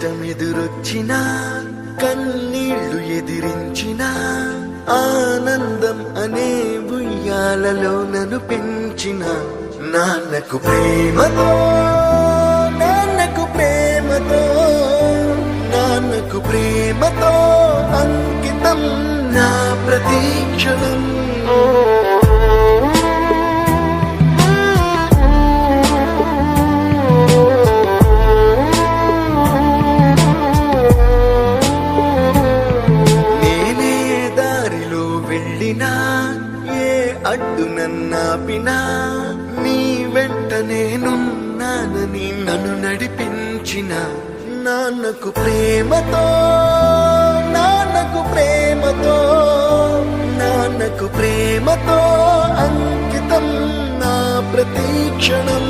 కష్టమెదురొచ్చినా కన్నీళ్లు ఎదిరించినా ఆనందం అనే ఉయ్యాలలో నన్ను పెంచిన నాన్నకు ప్రేమతో నాన్నకు ప్రేమతో నాన్నకు ప్రేమతో అంకితం నా ప్రతీక్షణం. నేనే దారిలో వెళ్ళినా ఏ అడ్డు నన్నాపినా నీ వెంట నేనున్నానని నన్ను నడిపించిన నాన్నకు ప్రేమతో నాన్నకు ప్రేమతో నాన్నకు ప్రేమతో అంకితం నా ప్రతీక్షణం.